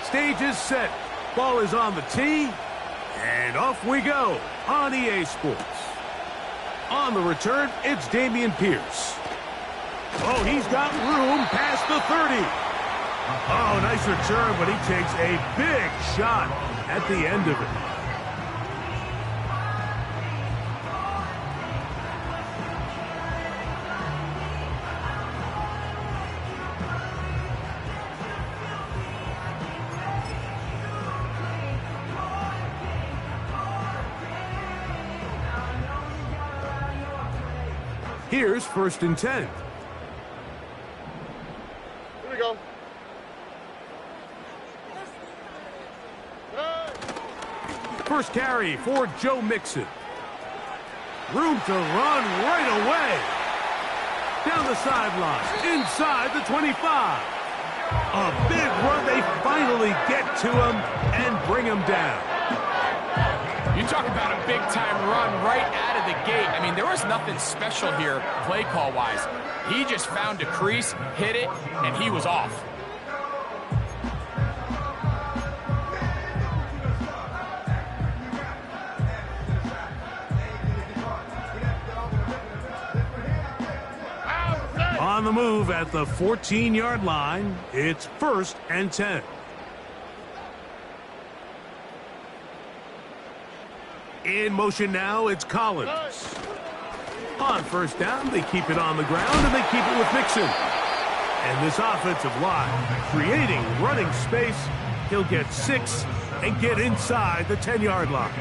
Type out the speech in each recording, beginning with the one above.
Stage is set. Ball is on the tee. And off we go on EA Sports. On the return, it's Damian Pierce. Oh, he's got room past the 30. Oh, nice return, but he takes a big shot at the end of it. Here's 1st and 10. Here we go. First carry for Joe Mixon. Room to run right away. Down the sideline, inside the 25. A big run. They finally get to him and bring him down. You talk about a big-time run right out of the gate. I mean, there was nothing special here play call-wise. He just found a crease, hit it, and he was off. On the move at the 14-yard line, it's 1st and 10. In motion now, it's Collins. On 1st down, they keep it on the ground, and they keep it with Mixon. And this offensive line, creating running space, he'll get 6 and get inside the 10-yard line.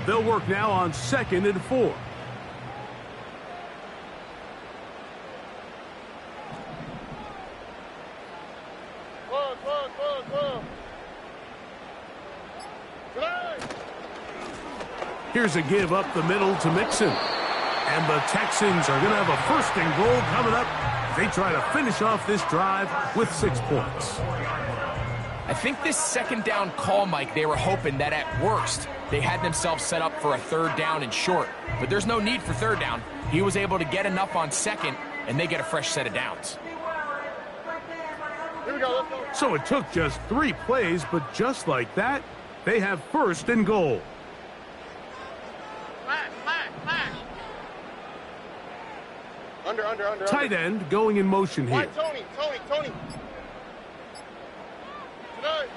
They'll work now on 2nd and 4. Here's a give up the middle to Mixon. And the Texans are going to have a 1st and goal coming up. They try to finish off this drive with 6 points. I think this 2nd down call, Mike, they were hoping that at worst they had themselves set up for a 3rd down and short. But there's no need for 3rd down. He was able to get enough on 2nd, and they get a fresh set of downs. Here we go. Let's go. So it took just 3 plays, but just like that, they have 1st and goal. Under. Tight end going in motion here. Why, Tony. Tonight.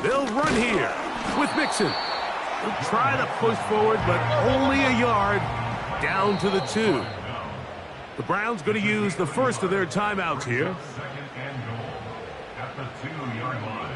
They'll run here with Mixon. They'll try to push forward, but only a yard down to the 2. The Browns going to use the first of their timeouts here. At the 2-yard line.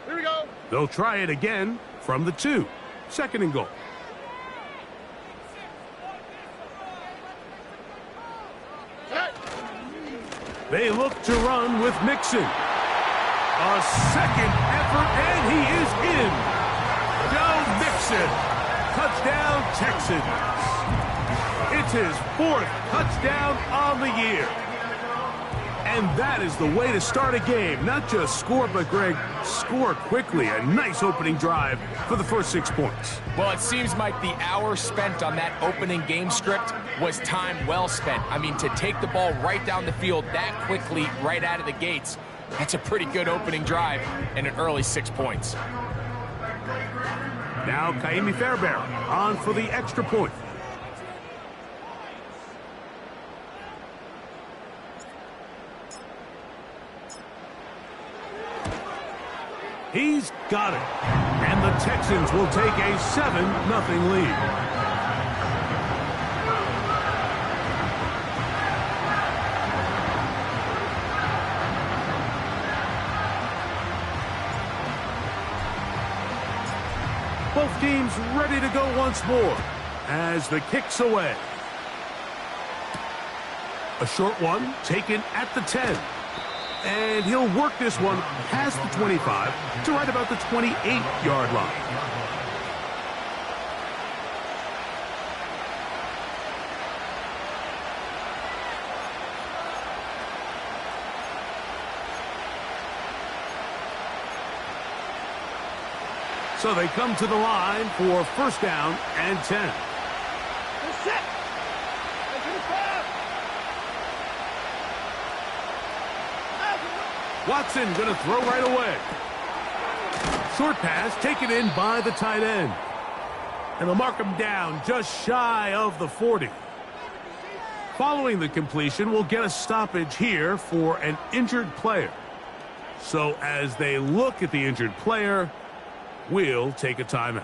Here we go. They'll try it again from the 2. 2nd and goal. They look to run with Mixon. A 2nd effort, and he is in. Joe Mixon. Touchdown, Texans. It's his 4th touchdown on the year. And that is the way to start a game. Not just score, but, Greg, score quickly. A nice opening drive for the first 6 points. Well, it seems like the hour spent on that opening game script was time well spent. I mean, to take the ball right down the field that quickly right out of the gates, that's a pretty good opening drive and an early 6 points. Now Kaimi Fairbairn on for the extra point. He's got it. And the Texans will take a 7-0 lead. Both teams ready to go once more as the kick's away. A short one taken at the 10. And he'll work this one past the 25 to right about the 28-yard line. So they come to the line for first down and 10. Watson going to throw right away. Short pass taken in by the tight end. And they'll mark him down just shy of the 40. Following the completion, we'll get a stoppage here for an injured player. So as they look at the injured player, we'll take a timeout.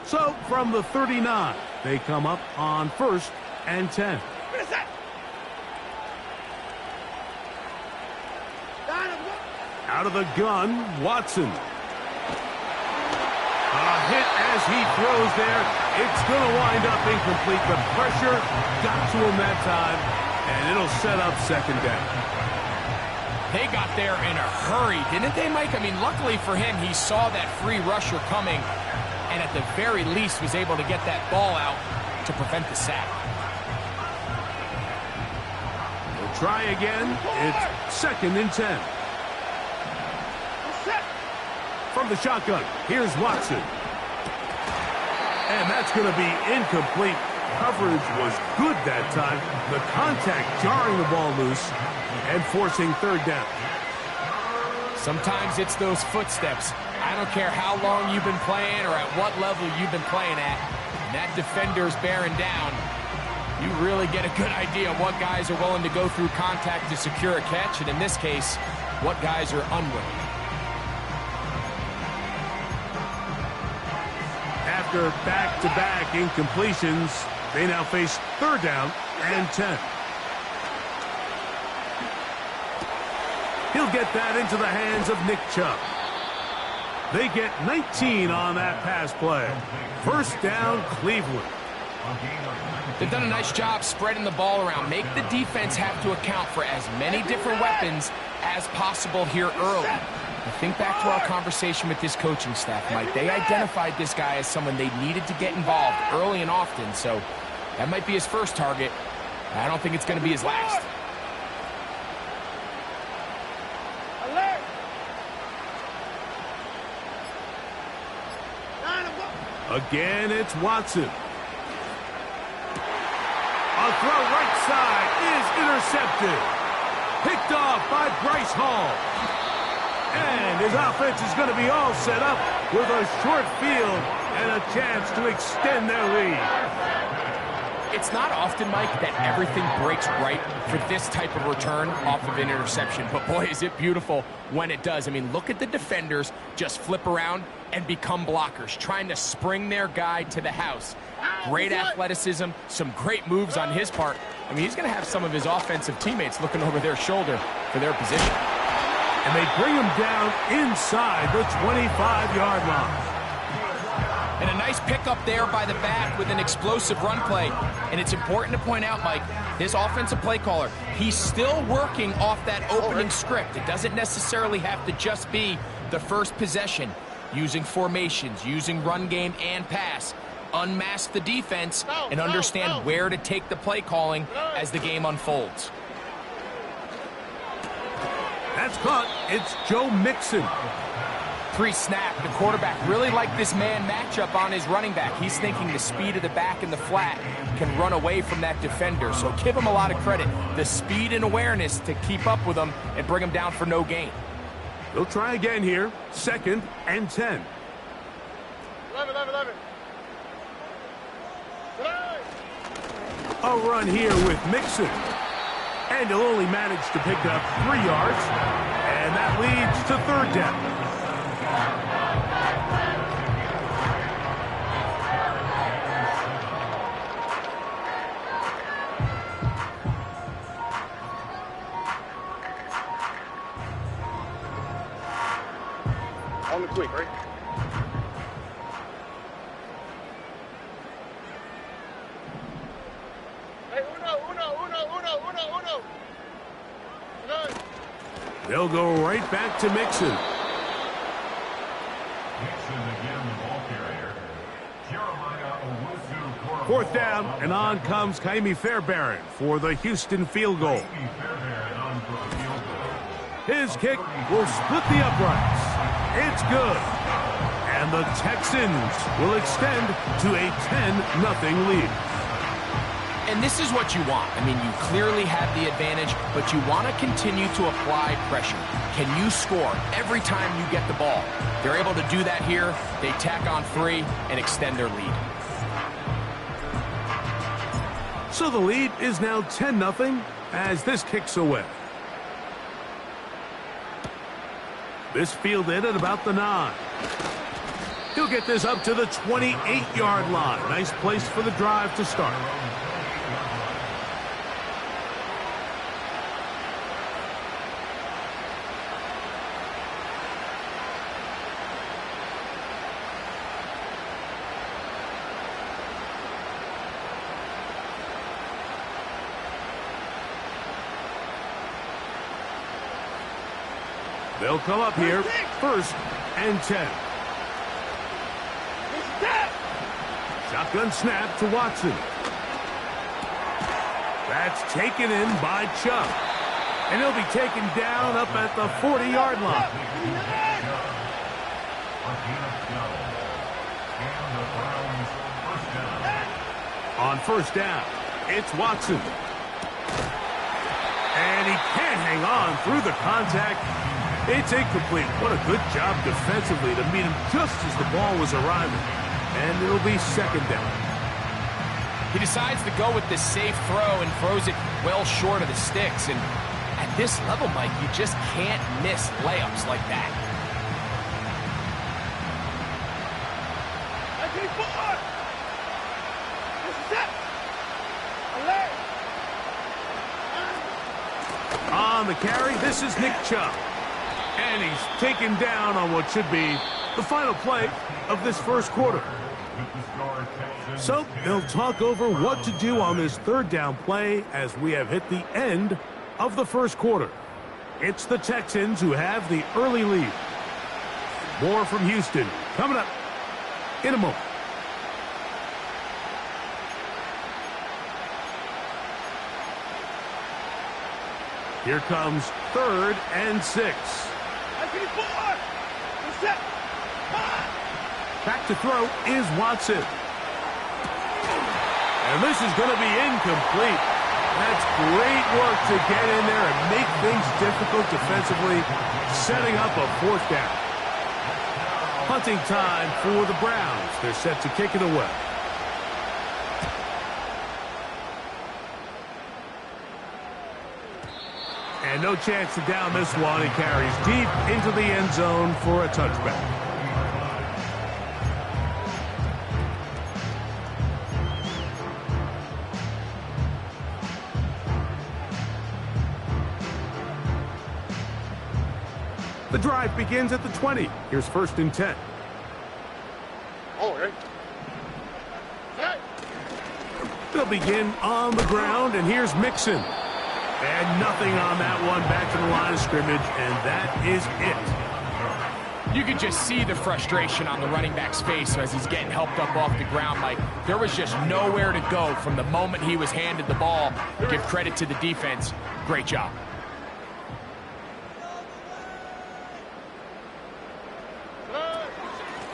So from the 39, they come up on first and 10. Out of the gun, Watson. A hit as he throws there. It's going to wind up incomplete. The pressure got to him that time, and it'll set up second down. They got there in a hurry, didn't they, Mike? I mean, luckily for him, he saw that free rusher coming, and at the very least was able to get that ball out to prevent the sack. We'll try again. It's second and 10. From the shotgun, here's Watson. And that's going to be incomplete. Coverage was good that time. The contact jarring the ball loose and forcing third down. Sometimes it's those footsteps. I don't care how long you've been playing or at what level you've been playing at. And that defender's bearing down. You really get a good idea of what guys are willing to go through contact to secure a catch, and in this case, what guys are unwilling. After back-to-back incompletions, they now face third down and 10. He'll get that into the hands of Nick Chubb. They get 19 on that pass play. First down, Cleveland. They've done a nice job spreading the ball around. Make the defense have to account for as many different weapons as possible here early. But think back to our conversation with this coaching staff, Mike. They identified this guy as someone they needed to get involved early and often, so that might be his first target. I don't think it's going to be his last. Again, it's Watson. A throw right side is intercepted. Picked off by Bryce Hall. And his offense is going to be all set up with a short field and a chance to extend their lead. It's not often, Mike, that everything breaks right for this type of return off of an interception. But, boy, is it beautiful when it does. I mean, look at the defenders just flip around and become blockers, trying to spring their guy to the house. Great athleticism, some great moves on his part. I mean, he's going to have some of his offensive teammates looking over their shoulder for their position. And they bring him down inside the 25-yard line. And a nice pickup there by the back with an explosive run play. And it's important to point out, Mike, this offensive play caller, he's still working off that opening script. It doesn't necessarily have to just be the first possession. Using formations, using run game and pass. Unmask the defense and understand where to take the play calling as the game unfolds. That's caught. It's Joe Mixon. Pre-snap, the quarterback really liked this man matchup on his running back. He's thinking the speed of the back in the flat can run away from that defender. So give him a lot of credit. The speed and awareness to keep up with him and bring him down for no gain. They'll try again here. Second and 10. 11. A run here with Mixon. And he'll only manage to pick up 3 yards. And that leads to third down. Tell me quick, right? Hey, uno. Tonight. They'll go right back to Mixon. Mixon again, the ball carrier. Jeremiah Owusu-Koramoah. Fourth down, and on comes Kaimi Fairbairn for the Houston field goal. Fairbairn on for the field goal. His kick will split the uprights. It's good. And the Texans will extend to a 10-0 lead. And this is what you want. I mean, you clearly have the advantage, but you want to continue to apply pressure. Can you score every time you get the ball? They're able to do that here. They tack on 3 and extend their lead. So the lead is now 10-0 as this kicks away. This fielded at about the 9. He'll get this up to the 28-yard line. Nice place for the drive to start. They'll come up here, 1st and 10. Shotgun snap to Watson. That's taken in by Chubb. And he'll be taken down up at the 40-yard line. On 1st down, it's Watson. And he can't hang on through the contact. It's incomplete. What a good job defensively to meet him just as the ball was arriving. And it'll be 2nd down. He decides to go with this safe throw and throws it well short of the sticks. And at this level, Mike, you just can't miss layups like that. On the carry, this is Nick Chubb. And he's taken down on what should be the final play of this 1st quarter. So they'll talk over what to do on this 3rd down play as we have hit the end of the 1st quarter. It's the Texans who have the early lead. More from Houston coming up in a moment. Here comes 3rd and 6. Back to throw is Watson. And this is going to be incomplete. That's great work to get in there and make things difficult defensively, setting up a 4th down. Punting time for the Browns. They're set to kick it away. And no chance to down this one. He carries deep into the end zone for a touchback. The drive begins at the 20. Here's 1st and 10. Oh, okay. They'll begin on the ground, and here's Mixon. And nothing on that one, back to the line of scrimmage, and that is it. You could just see the frustration on the running back's face as he's getting helped up off the ground. Like, there was just nowhere to go from the moment he was handed the ball. Give credit to the defense. Great job.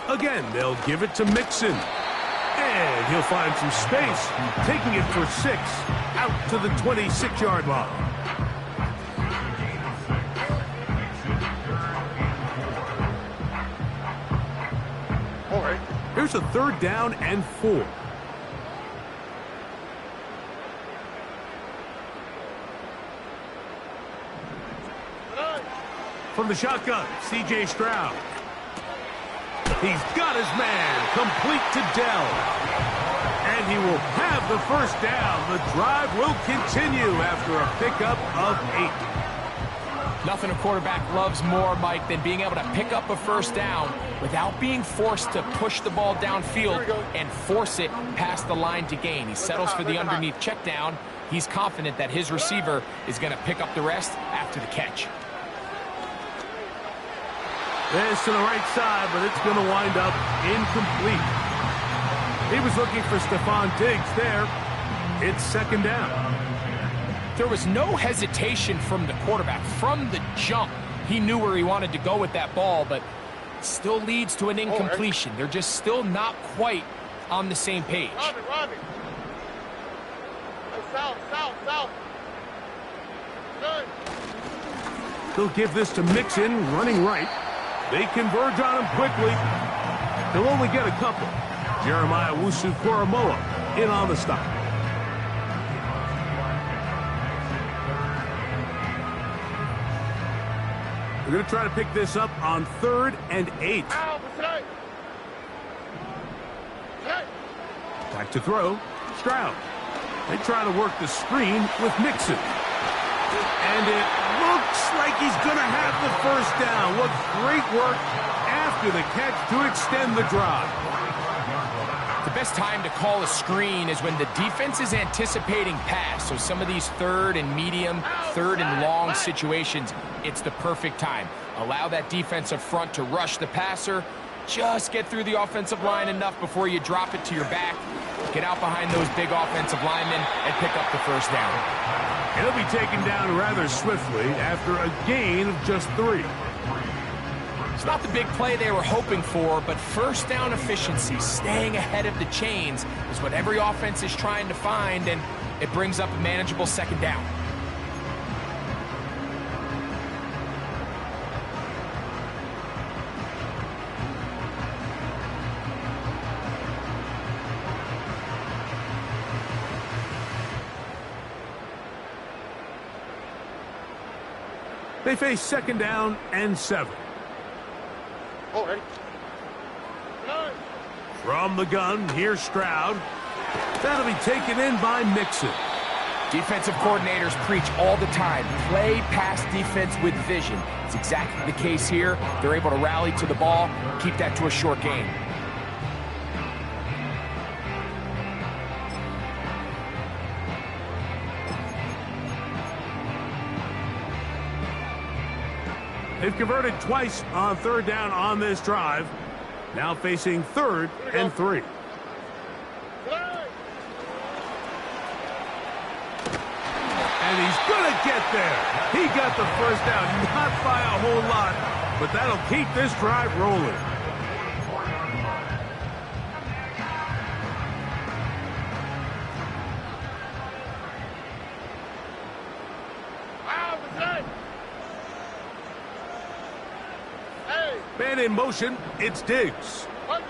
Again, they'll give it to Mixon. And he'll find some space, taking it for 6, out to the 26-yard line. All right. Here's a 3rd down and 4. From the shotgun, C.J. Stroud. He's got his man complete to Dell. And he will have the 1st down. The drive will continue after a pickup of 8. Nothing a quarterback loves more, Mike, than being able to pick up a first down without being forced to push the ball downfield and force it past the line to gain. He settles for the underneath check down. He's confident that his receiver is going to pick up the rest after the catch. This to the right side, but it's going to wind up incomplete. He was looking for Stephon Diggs there. It's second down. There was no hesitation from the quarterback. From the jump, he knew where he wanted to go with that ball, but still leads to an incompletion. They're just still not quite on the same page. Robbie. South. Good. They'll give this to Mixon, running right. They converge on him quickly. He'll only get a couple. Jeremiah Owusu-Koramoah in on the stop. We're going to try to pick this up on 3rd and 8. Back to throw. Stroud. They try to work the screen with Mixon. And it looks like he's going to have the first down. What great work after the catch to extend the drive. The best time to call a screen is when the defense is anticipating pass. So some of these 3rd and medium, 3rd and long situations, it's the perfect time. Allow that defensive front to rush the passer. Just get through the offensive line enough before you drop it to your back. Get out behind those big offensive linemen and pick up the first down. It'll be taken down rather swiftly after a gain of just 3. It's not the big play they were hoping for, but first down efficiency, staying ahead of the chains, is what every offense is trying to find, and it brings up a manageable second down. They face second down and 7. All right. From the gun, here's Stroud. That'll be taken in by Mixon. Defensive coordinators preach all the time, play pass defense with vision. It's exactly the case here. They're able to rally to the ball, keep that to a short gain. They've converted twice on 3rd down on this drive. Now facing 3rd and 3. And he's going to get there. He got the first down, not by a whole lot, but that'll keep this drive rolling. Man in motion, it's Diggs. Hey,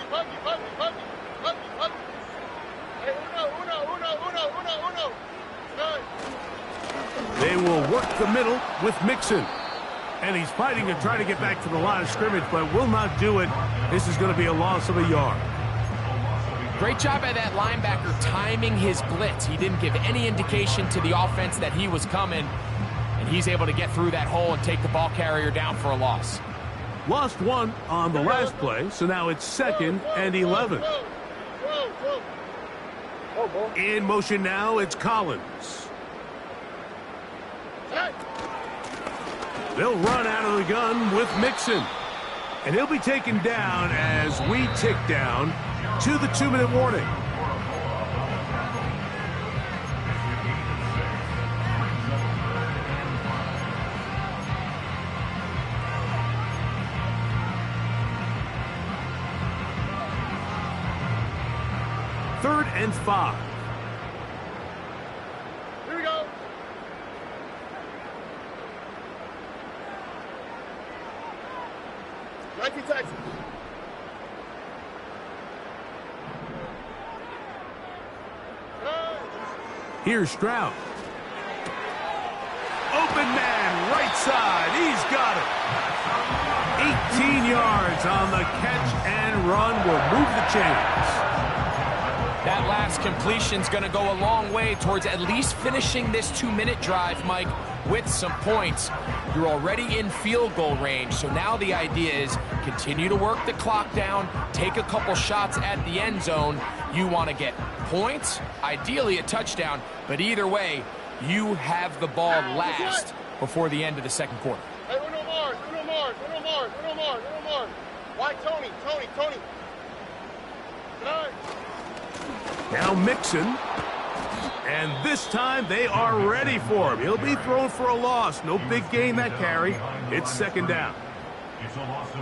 uno. Good. They will work the middle with Mixon. And he's fighting to try to get back to the line of scrimmage, but will not do it. This is going to be a loss of a yard. Great job by that linebacker timing his blitz. He didn't give any indication to the offense that he was coming, and he's able to get through that hole and take the ball carrier down for a loss. Lost 1 on the last play, so now it's 2nd and 11. In motion now, it's Collins. They'll run out of the gun with Mixon. And he'll be taken down as we tick down to the 2-minute warning. Third and 5. Here we go. Nike Texas. Here's Stroud. Open man, right side. He's got it. 18 yards on the catch and run will move the chains. That last completion's going to go a long way towards at least finishing this 2-minute drive, Mike. with some points. You're already in field goal range, so now the idea is continue to work the clock down, take a couple shots at the end zone. You want to get points, ideally a touchdown, but either way, you have the ball last before the end of the second quarter. Hey, uno more. Why, Tony? Tonight. Now Mixon. And this time they are ready for him. He'll be thrown for a loss. No big gain that carry. It's second down.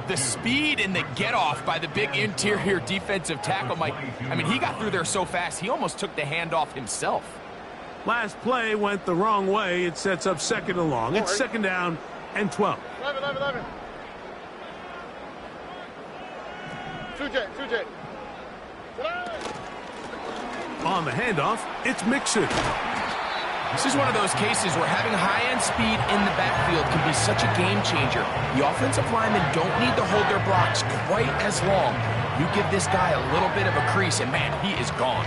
The speed and the get-off by the big interior defensive tackle, Mike. I mean, he got through there so fast, he almost took the handoff himself. Last play went the wrong way. It sets up second and long. It's second down and 12. 11. Two-jet. On the handoff, it's Mixon. This is one of those cases where having high-end speed in the backfield can be such a game changer. The offensive linemen don't need to hold their blocks quite as long. You give this guy a little bit of a crease, and man, he is gone.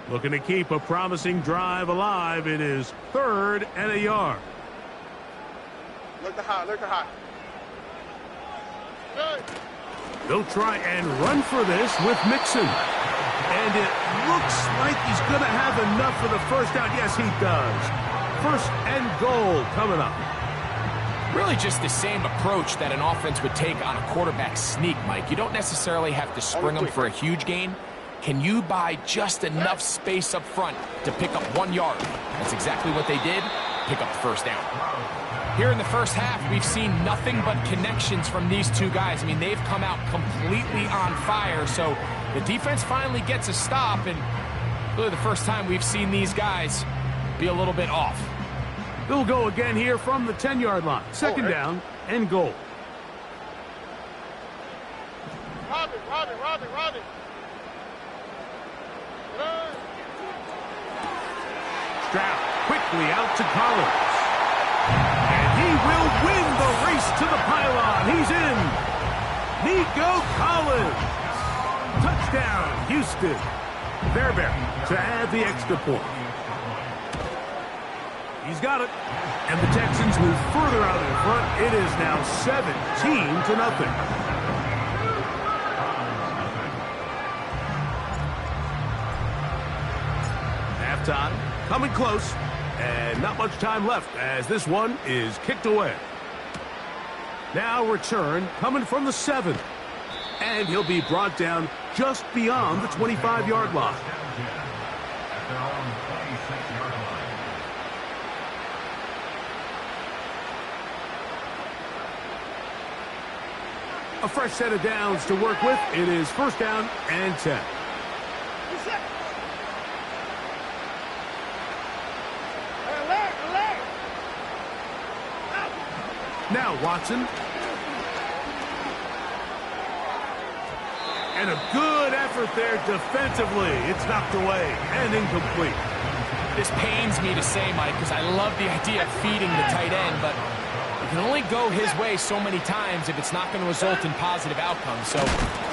Looking to keep a promising drive alive. It is third and a yard. Look the high. Good. They'll try and run for this with Mixon. And it looks like he's going to have enough for the first down. Yes, he does. First and goal coming up. Really just the same approach that an offense would take on a quarterback sneak, Mike. You don't necessarily have to spring them for a huge gain. Can you buy just enough space up front to pick up 1 yard? That's exactly what they did. Pick up the first down. Here in the first half, we've seen nothing but connections from these two guys. I mean, they've come out completely on fire, so the defense finally gets a stop, and really the first time we've seen these guys be a little bit off. They'll go again here from the 10-yard line. Second down and goal. Robin. Stroud quickly out to Collins. And he will win the race to the pylon. He's in. Nico Collins. Touchdown, Houston. Bear to add the extra point. He's got it. And the Texans move further out in front. It is now 17-0. Halftime coming close, and not much time left as this one is kicked away. Now return coming from the 7, and he'll be brought down just beyond the 25-yard line. A fresh set of downs to work with. It is first down and 10. Now Watson. And a good effort there defensively. It's knocked away and incomplete. This pains me to say, Mike, because I love the idea of feeding the tight end, but it can only go his way so many times if it's not going to result in positive outcomes. So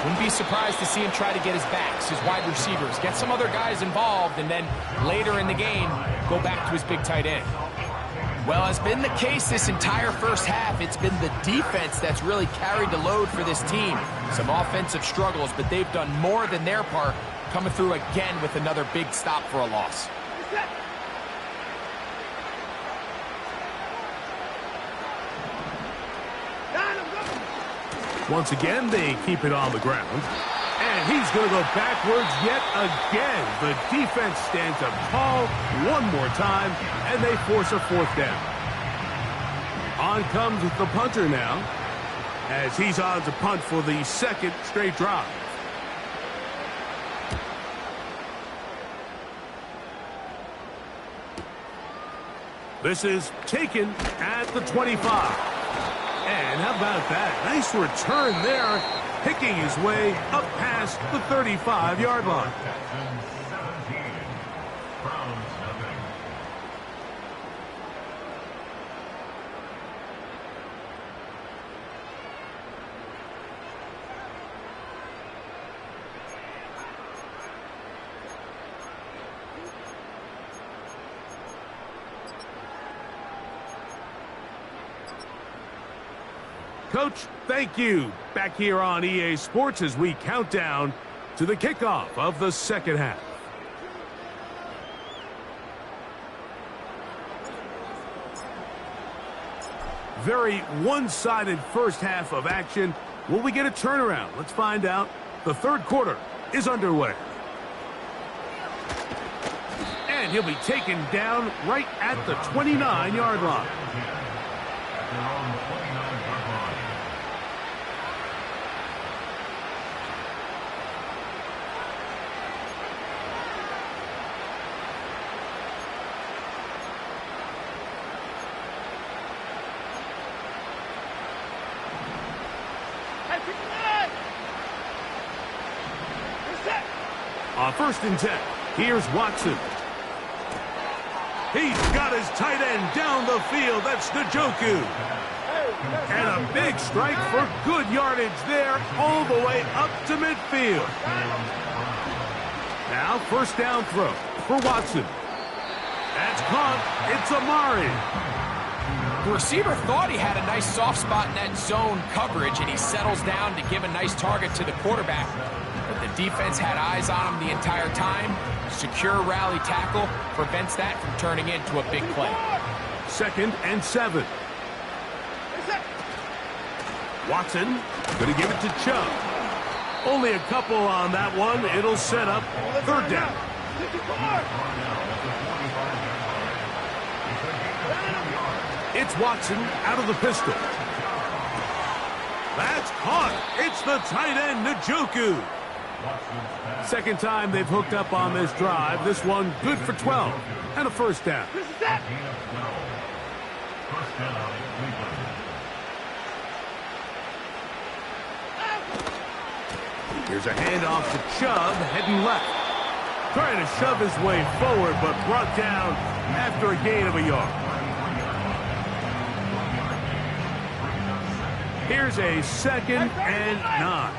wouldn't be surprised to see him try to get his backs, his wide receivers, get some other guys involved, and then later in the game, go back to his big tight end. Well, as been the case this entire first half, it's been the defense that's really carried the load for this team. Some offensive struggles, but they've done more than their part, coming through again with another big stop for a loss. Once again, they keep it on the ground. And he's going to go backwards yet again. The defense stands up tall one more time, and they force a fourth down. On comes the punter now, as he's on to punt for the second straight drive. This is taken at the 25. And how about that? Nice return there, picking his way up past the 35-yard line. Texans 17, Browns nothing. Coach, thank you. Back here on EA Sports as we count down to the kickoff of the second half. Very one-sided first half of action. Will we get a turnaround? Let's find out. The third quarter is underway. And he'll be taken down right at the 29-yard line. They're on the 29-yard line. Hey, 59! Reset! On 1st and 10, here's Watson. He's got his tight end down the field. That's Njoku. And a big strike for good yardage there all the way up to midfield. Now, first down throw for Watson. That's caught. It's Amari. The receiver thought he had a nice soft spot in that zone coverage, and he settles down to give a nice target to the quarterback. But the defense had eyes on him the entire time. Secure rally tackle prevents that from turning into a big play. 2nd and 7. Watson going to give it to Chubb. Only a couple on that one. It'll set up 3rd down. It's Watson out of the pistol. That's caught. It's the tight end, Njoku. Second time they've hooked up on this drive. This one good for 12 and a first down. First down, Cleveland. Here's a handoff to Chubb, heading left. Trying to shove his way forward, but brought down after a gain of a yard. Here's a 2nd and 9.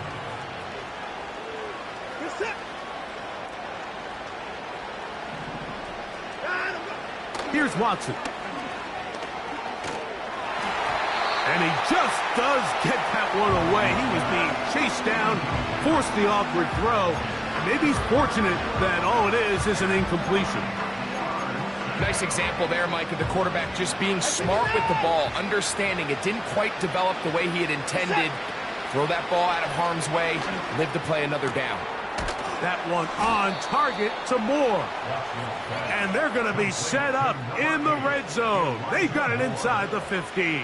Here's Watson. And he just does get that one away. He was being chased down, forced the awkward throw. Maybe he's fortunate that all it is an incompletion. Nice example there, Mike, of the quarterback just being smart with the ball, understanding it didn't quite develop the way he had intended. Throw that ball out of harm's way, live to play another down. That one on target to Moore. And they're going to be set up in the red zone. They've got it inside the 15.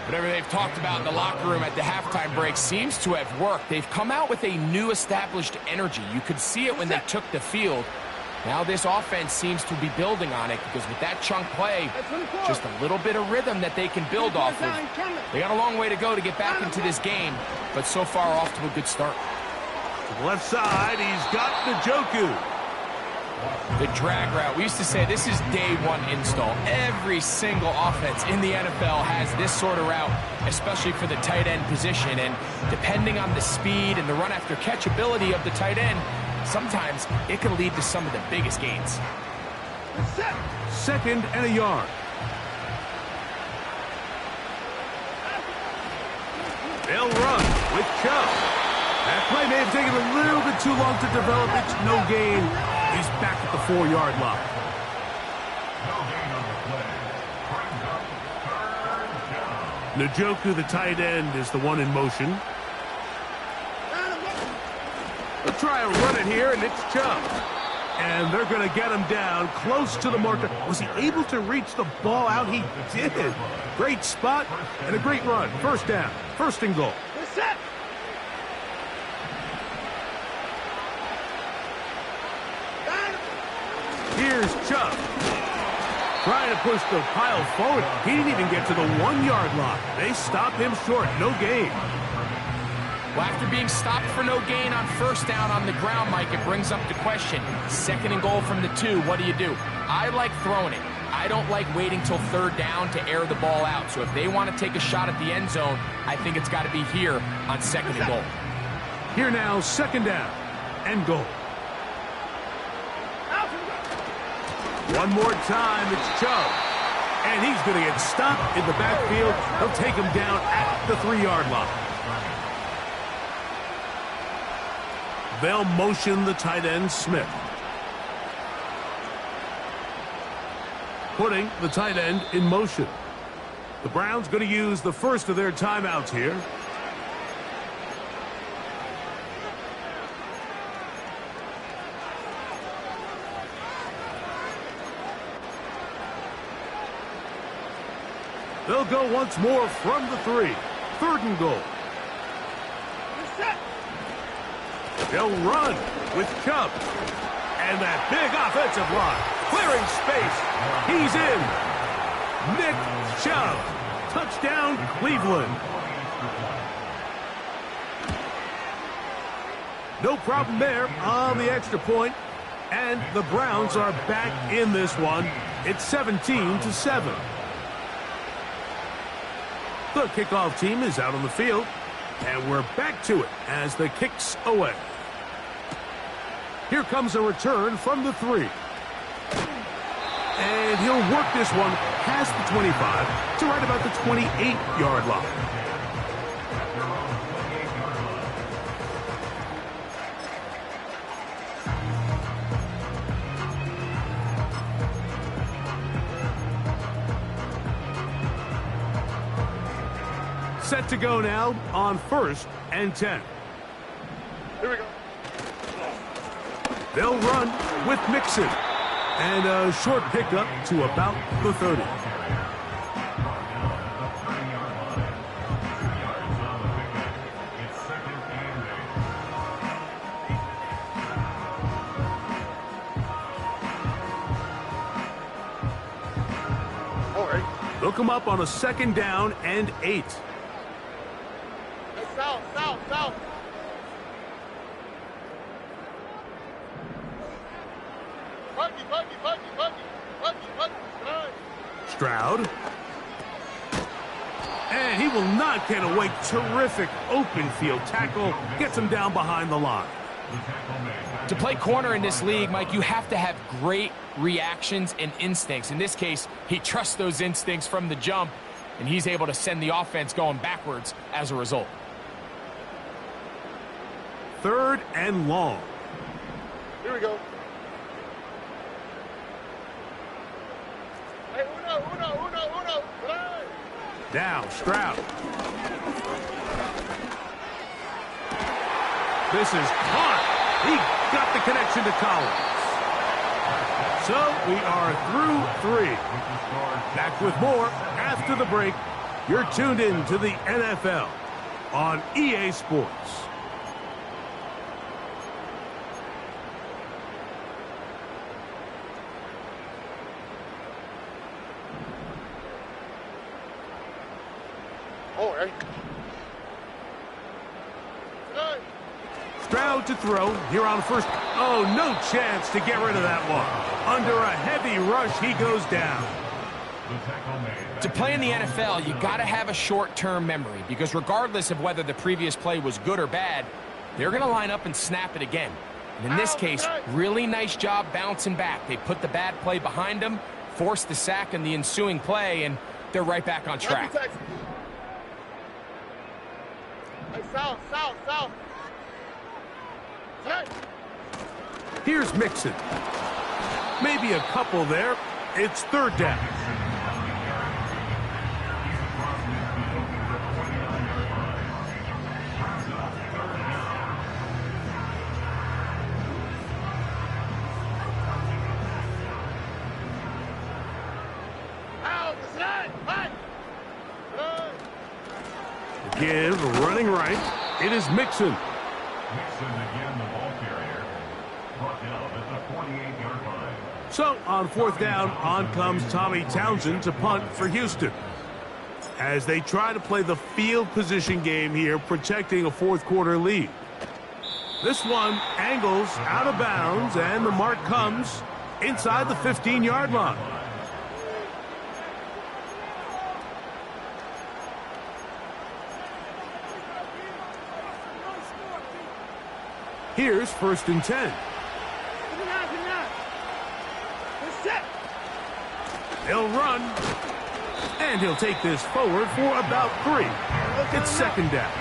Whatever they've talked about in the locker room at the halftime break seems to have worked. They've come out with a new established energy. You could see it when they took the field. Now this offense seems to be building on it because with that chunk play, just a little bit of rhythm that they can build off of. They got a long way to go to get back into this game, but so far off to a good start. To the left side, he's got Njoku. The drag route. We used to say this is day one install. Every single offense in the NFL has this sort of route, especially for the tight end position. And depending on the speed and the run after catch ability of the tight end, sometimes it can lead to some of the biggest gains. 2nd and a yard. They'll run with Chubb. That play may have taken a little bit too long to develop. It's no gain. He's back at the 4-yard line. No gain on the play. Brings up 3rd down. Njoku, the tight end, is the one in motion. They'll try and run it here, and it's Chubb. And they're going to get him down close to the marker. Was he able to reach the ball out? He did. Great spot and a great run. First down. 1st and goal. Here's Chubb. Trying to push the pile forward. He didn't even get to the 1-yard line. They stopped him short. No gain. Well, after being stopped for no gain on first down on the ground, Mike, it brings up the question. 2nd and goal from the 2. What do? I like throwing it. I don't like waiting till 3rd down to air the ball out. So if they want to take a shot at the end zone, I think it's got to be here on 2nd and goal. Here now, 2nd down and goal. One more time, it's Chubb. And he's going to get stopped in the backfield. He'll take him down at the 3-yard line. They'll motion the tight end, Smith. Putting the tight end in motion. The Browns going to use the first of their timeouts here. They'll go once more from the 3. 3rd and goal. They'll run with Chubb. And that big offensive line. Clearing space. He's in. Nick Chubb. Touchdown, Cleveland. No problem there on the extra point. And the Browns are back in this one. It's 17-7. The kickoff team is out on the field, and we're back to it as the kick's away. Here comes a return from the 3. And he'll work this one past the 25 to right about the 28-yard line. Set to go now on 1st and 10. Here we go. They'll run with Mixon. And a short pickup to about the 30. All right. They'll come up on a 2nd down and 8. South. Buggy. Stroud. And he will not get away. Terrific open field tackle. Gets him down behind the line. To play corner in this league, Mike, you have to have great reactions and instincts. In this case, he trusts those instincts from the jump, and he's able to send the offense going backwards as a result. 3rd and long. Here we go. Hey, uno. Now, Stroud. This is caught. He got the connection to Collins. So we are through 3. Back with more after the break. You're tuned in to the NFL on EA Sports. All right. Stroud to throw here on 1st. Oh, no chance to get rid of that one. Under a heavy rush, he goes down. To play in the NFL, you got to have a short-term memory, because regardless of whether the previous play was good or bad, they're going to line up and snap it again. And in this case, really nice job bouncing back. They put the bad play behind them, forced the sack in the ensuing play, and they're right back on track. Hey, south. Here's Mixon. Maybe a couple there. It's 3rd down. Give, running right. It is Mixon. Mixon again, the ball carrier. Brought down at the 48-yard line. So on 4th down, on comes Tommy Townsend to punt for Houston, as they try to play the field position game here, protecting a 4th quarter lead. This one angles out of bounds, and the mark comes inside the 15-yard line. Here's 1st and 10. He'll run, and he'll take this forward for about 3. It's 2nd down.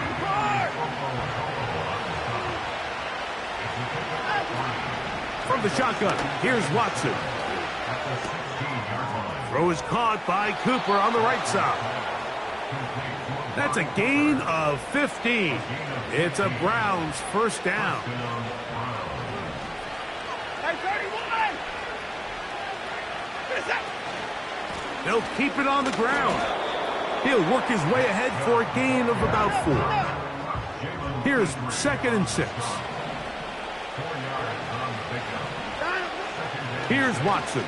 From the shotgun, here's Watson. Throw is caught by Cooper on the right side. That's a gain of 15. It's a Browns 1st down. They'll keep it on the ground. He'll work his way ahead for a gain of about 4. Here's 2nd and 6. Here's Watson.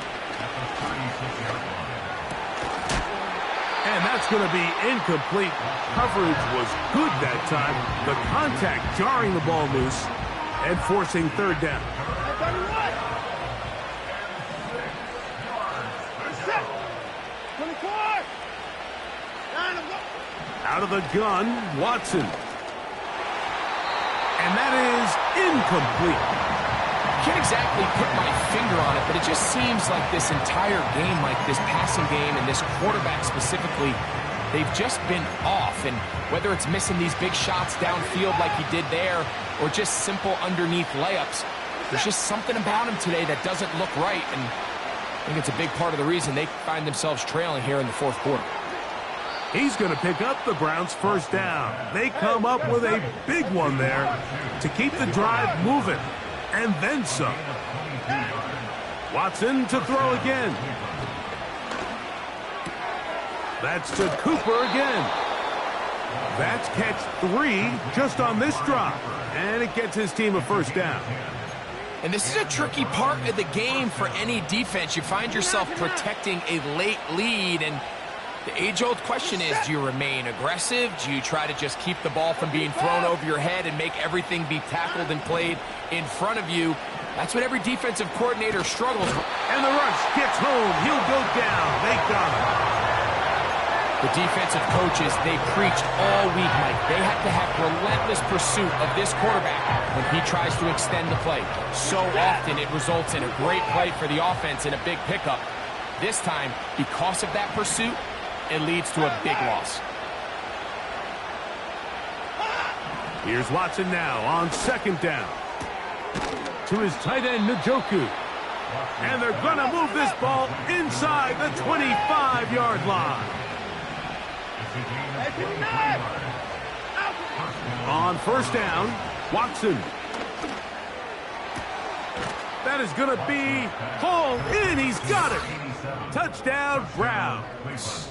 And that's going to be incomplete. Coverage was good that time. The contact jarring the ball loose and forcing 3rd down. Out of the gun, Watson. And that is incomplete. Can't exactly put my finger on it, but it just seems like this entire game, like this passing game and this quarterback specifically, they've just been off. And whether it's missing these big shots downfield like he did there or just simple underneath layups, there's just something about him today that doesn't look right. And I think it's a big part of the reason they find themselves trailing here in the 4th quarter. He's going to pick up the Browns' 1st down. They come up with a big one there to keep the drive moving. And then some. Watson to throw again. That's to Cooper again. That's catch 3 just on this drive. And it gets his team a 1st down. And this is a tricky part of the game for any defense. You find yourself protecting a late lead, and the age-old question is, do you remain aggressive? Do you try to just keep the ball from being thrown over your head and make everything be tackled and played in front of you? That's what every defensive coordinator struggles with. And the rush gets home. He'll go down. They got him. The defensive coaches, they preached all week, Mike. They have to have relentless pursuit of this quarterback when he tries to extend the play. So often it results in a great play for the offense and a big pickup. This time, because of that pursuit, it leads to a big loss. Here's Watson now on 2nd down. To his tight end, Njoku. And they're going to move this ball inside the 25-yard line. On 1st down, Watson. That is going to be hauled in. He's got it. Touchdown, Browns.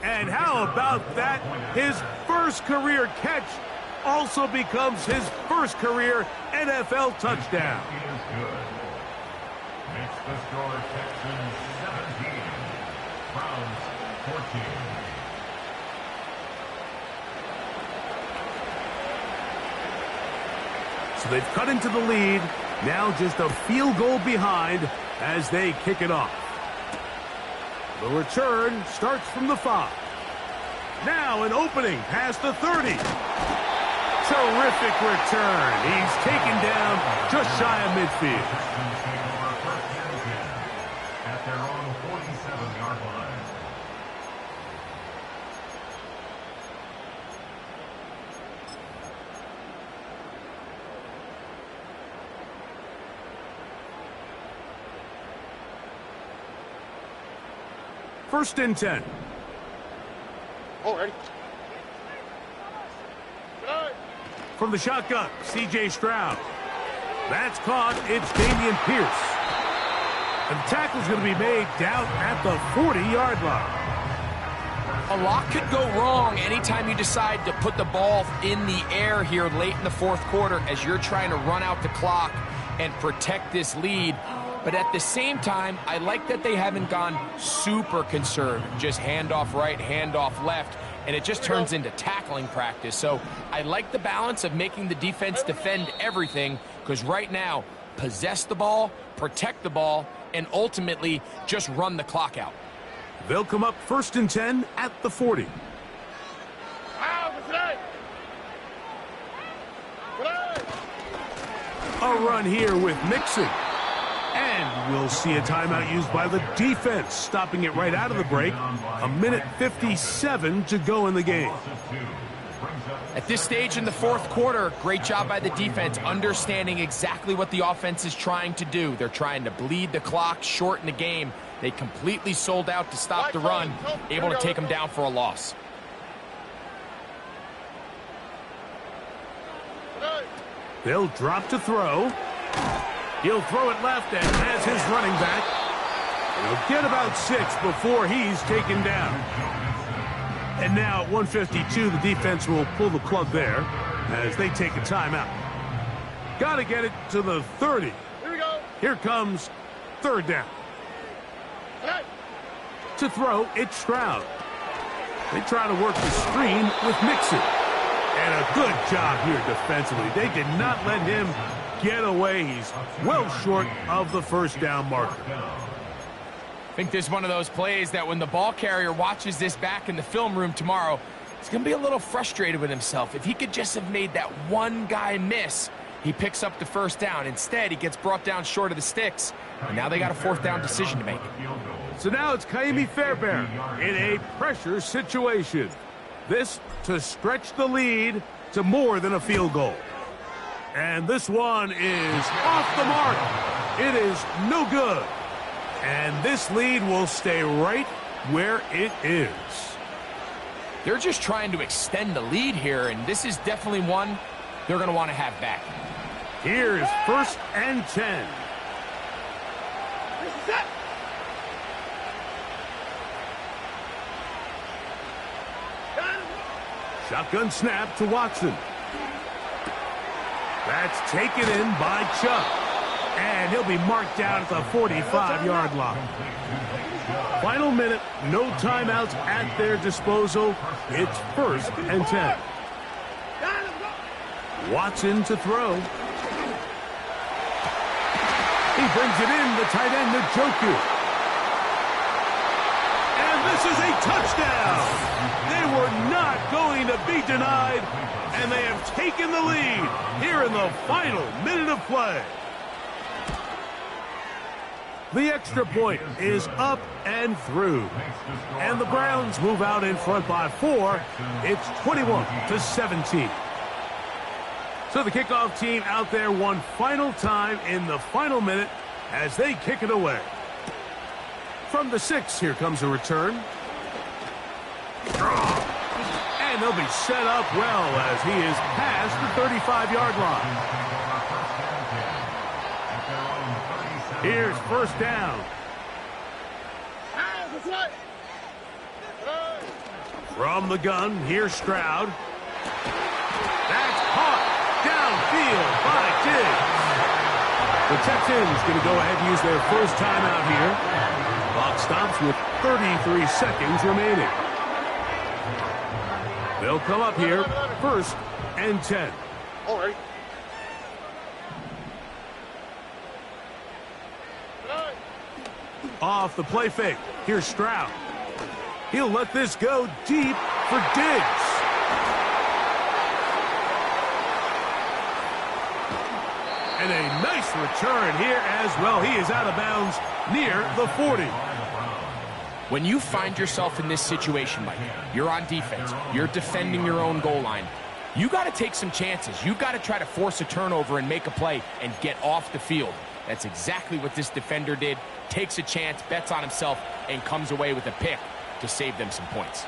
And how about that? His 1st career catch also becomes his 1st career NFL touchdown. Makes the score Texans 17, Browns 14. So they've cut into the lead. Now just a field goal behind as they kick it off. The return starts from the 5. Now an opening past the 30. Terrific return. He's taken down just shy of midfield. At their own 47-yard line. First and 10. Already. From the shotgun, C.J. Stroud. That's caught. It's Dameon Pierce. And the tackle's going to be made down at the 40-yard line. A lot could go wrong anytime you decide to put the ball in the air here late in the 4th quarter as you're trying to run out the clock and protect this lead. But at the same time, I like that they haven't gone super conservative. Just handoff right, handoff left, and it just turns into tackling practice. So I like the balance of making the defense defend everything, because right now, possess the ball, protect the ball, and ultimately just run the clock out. They'll come up 1st and 10 at the 40. A run here with Mixon. And we'll see a timeout used by the defense, stopping it right out of the break. 1:57 to go in the game. At this stage in the 4th quarter, great job by the defense, understanding exactly what the offense is trying to do. They're trying to bleed the clock, shorten the game. They completely sold out to stop the run, able to take them down for a loss. They'll drop to throw. He'll throw it left and has his running back. He'll get about 6 before he's taken down. And now at 1:52, the defense will pull the plug there as they take a timeout. Got to get it to the 30. Here we go. Here comes 3rd down. To throw, it's Stroud. They try to work the screen with Mixon. And a good job here defensively. They did not let him get away. He's well short of the 1st down marker. I think this is one of those plays that when the ball carrier watches this back in the film room tomorrow, he's going to be a little frustrated with himself. If he could just have made that one guy miss, he picks up the 1st down. Instead, he gets brought down short of the sticks, and now they got a 4th down decision to make. So now it's Kaimi Fairbairn in a pressure situation. This to stretch the lead to more than a field goal. And this one is off the mark. It is no good. And this lead will stay right where it is. They're just trying to extend the lead here, and this is definitely one they're going to want to have back. Here's 1st and 10. Shotgun snap to Watson. That's taken in by Chubb. And he'll be marked down at the 45-yard line. Final minute, no timeouts at their disposal. It's 1st and 10. Watson to throw. He brings it in, the tight end, Njoku. And this is a touchdown. They were not going to be denied, and they have taken the lead here in the final minute of play. The extra point is up and through. And the Browns move out in front by 4. It's 21-17. So the kickoff team out there one final time in the final minute as they kick it away. From the 6, here comes a return. And they'll be set up well as he is past the 35-yard line. Here's 1st down. From the gun, here's Stroud. That's caught downfield by Diggs. The Texans going to go ahead and use their 1st timeout here. Clock stops with 33 seconds remaining. They'll come up here 1st and 10. All right. Off the play fake. Here's Stroud. He'll let this go deep for Diggs. And a nice return here as well. He is out of bounds near the 40. When you find yourself in this situation, Mike, you're on defense, you're defending your own goal line, you got to take some chances. You've got to try to force a turnover and make a play and get off the field. That's exactly what this defender did. Takes a chance, bets on himself, and comes away with a pick to save them some points.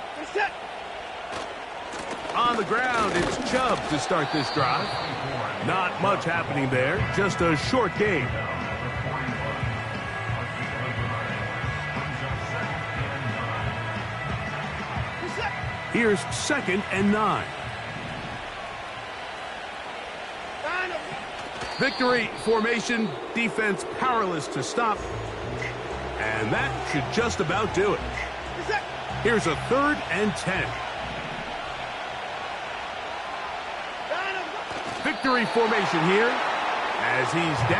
On the ground, it's Chubb to start this drive. Not much happening there, just a short game. Here's 2nd and 9. Victory formation, defense powerless to stop. And that should just about do it. Here's a 3rd and 10. Victory formation here as he's down.